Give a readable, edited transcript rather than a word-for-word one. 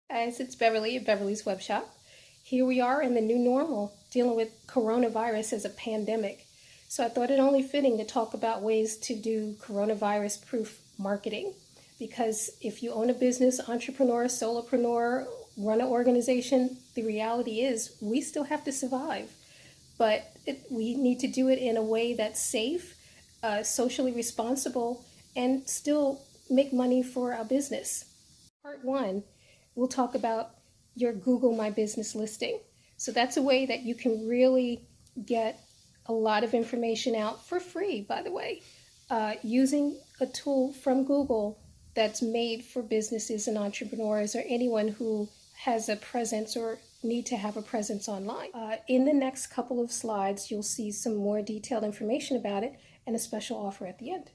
Guys, it's Beverly at Beverly's Web Shop. Here we are in the new normal, dealing with coronavirus as a pandemic. So I thought it only fitting to talk about ways to do coronavirus-proof marketing. Because if you own a business, entrepreneur, solopreneur, run an organization, the reality is we still have to survive. But we need to do it in a way that's safe, socially responsible, and still make money for our business. Part one, we'll talk about your Google My Business listing. So that's a way that you can really get a lot of information out for free, by the way, using a tool from Google that's made for businesses and entrepreneurs or anyone who has a presence or need to have a presence online. In the next couple of slides, you'll see some more detailed information about it and a special offer at the end.